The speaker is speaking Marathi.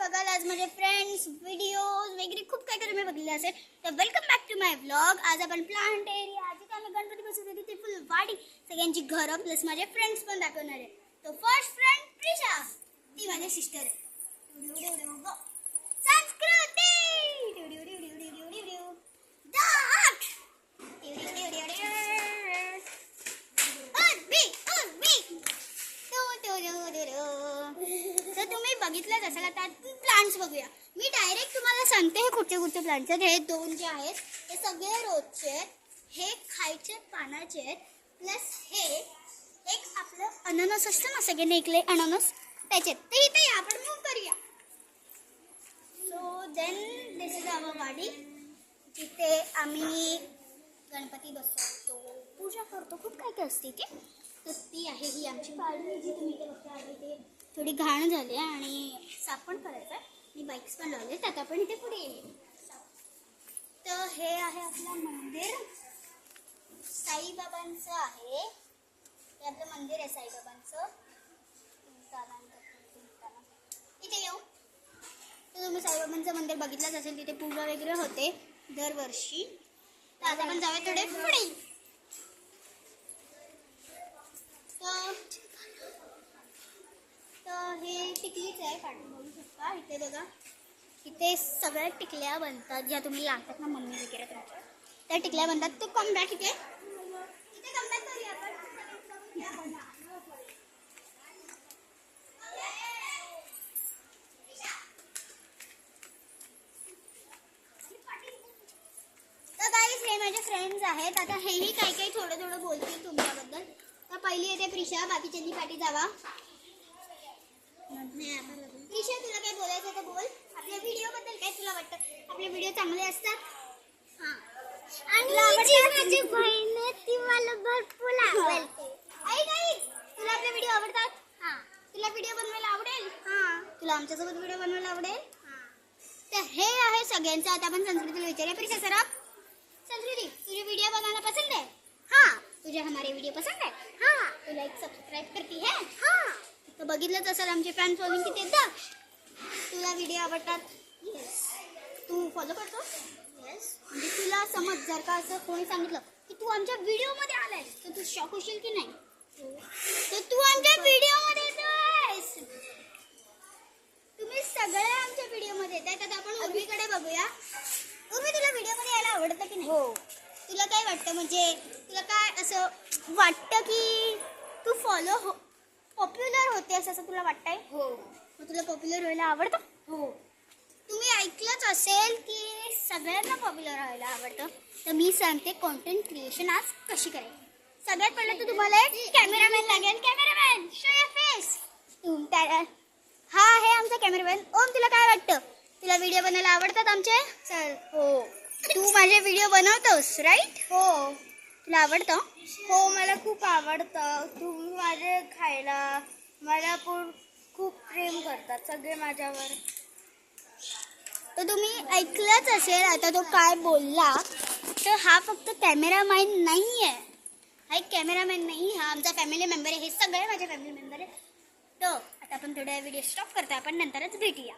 बघाल आज माझे फ्रेंड्स व्हिडिओज वगैरे खूप काही तुम्ही बघितले असेल. तर welcome back to my vlog. आज आपण प्लांट एरिया जिथे आम्ही गणपती बसवतो तिथे फुल वाडी सगळ्यांची घरं प्लस माझे फ्रेंड्स पण दाखवणार आहे. तो फर्स्ट फ्रेंड प्रिशा, ती माझी सिस्टर आहे. संस्कृती तर तुम्ही बघितलंच असेल. आता प्लांट्स बघूया. मी डायरेक्ट तुम्हाला सांगते हे कुठचे कुठचे प्लांट्स आहेत. हे दोन जे आहेत हे सगळे रोजचे आहेत. हे खायचे पानाचे आहेत. प्लस हे एक आपलं अननस असतं ना, सगळे नेकले अननस त्याचे. तर इथे आपण मूव करूया. सो देन दिस इज आवर वाडी जिथे आम्ही गणपती बसवतो, पूजा करतो, खूप काय काय असते इथे. तर ती आहे ही आमची पाळणी जी तुम्ही इथे बघता आहे. ते थोडी घाण झाली आहे आणि साफ पण करायचं आहे. मी बाईक्स पण लावले तर आता आपण इथे पुढे येईल. तर हे आहे आपलं मंदिर, साईबाबांचं आहे. हे आपलं मंदिर आहे साईबाबांचं. इथे येऊ तर तुम्ही साईबाबांचं मंदिर बघितलंच असेल. तिथे पूजा वगैरे होते दरवर्षी. तर आता आपण जाऊया थोडे पुढे. तर हे टिकलीच आहे, काढून बघू शकता. इथे बघा, इथे सगळ्या टिकल्या बनतात ज्या तुम्ही लागतात ना मम्मी वगैरे तुमच्या, त्या टिकल्या बनतात. तो कम बॅक इथे कम बॅक करूया आपण. तर गाईज हे माझे फ्रेंड्स आहेत. आता हेही काही काही थोडं थोडं बोलतील तुमच्याबद्दल. तर पहिली येते प्रिशा, बाकीच्यांनी पाठी जावा. प्रिशा, तुला काय बोलायचं तर बोल. आपल्या व्हिडिओ बद्दल काय तुला वाटतं? आपले व्हिडिओ चांगले असतात. आणि माझी बहीण आहे ती मला भरपूर आवडते. तुला आपले व्हिडिओ आवडतात? तुला व्हिडिओ बनवायला आवडेल? तुला आमच्यासोबत व्हिडिओ बनवायला आवडेल? तर हे आहे सगळ्यांचं. आता आपण संस्कृतीला विचारूया. प्रिशा सर, संस्कृती, तुझे व्हिडिओ बनाना पसंद है? तुझे हमारे वीडियो पसंद है? तू लाइक सब्सक्राइब करती है? तर बघितलंच असेल आमचे फॅन फॉलोइंग किती येतात. तुला व्हिडिओ आवडतात? येस. तू फॉलो करतो? येस. म्हणजे तुला समज जर का असं कोणी सांगितलं की तू आमच्या व्हिडिओमध्ये आलायस तर तू शॉक होशील की नाही? तर तू आमच्या व्हिडिओमध्ये येतोयस. तुम्ही सगळे आमच्या व्हिडिओमध्ये येत आहे. तर आपण उर्वीकडे बघूया. उर्वी, तुला व्हिडिओमध्ये यायला आवडतं की नाही? हो. तुला काय वाटतं, म्हणजे तुला काय असं वाटतं की तू पॉप्युलर होतेस असं तुला वाटतंय? हो. मग तुला पॉप्युलर व्हायला आवडतं? हो. तुम्ही ऐकलंच असेल की सगळ्यांना पॉप्युलर व्हायला आवडतं. तर मी सांगते कॉन्टेंट क्रिएशन आज कशी करायची. सगळ्यात पहिलं तर तुम्हाला एक कॅमेरामॅन लागेल. Cameraman, show your face. हा आहे आमचा कॅमेरामॅन. ओम, तुला काय वाटतं? तुला व्हिडिओ बनायला आवडतात आमचे? चल. हो. तू माझे व्हिडिओ बनवतोस राईट? हो. तुला आवडतं? हो, मला खूप आवडतं. तुम्ही माझे खायला मला खूप प्रेम करतात सगळे माझ्यावर. तर तुम्ही ऐकलंच असेल आता तो काय बोलला. तर हा फक्त कॅमेरामॅन नाही आहे. हा एक कॅमेरामॅन नाही, हा आमचा फॅमिली मेंबर आहे. हे सगळे माझे फॅमिली मेंबर आहे. तर आता आपण थोडा व्हिडिओ स्टॉप करतो. आपण नंतरच भेटूया.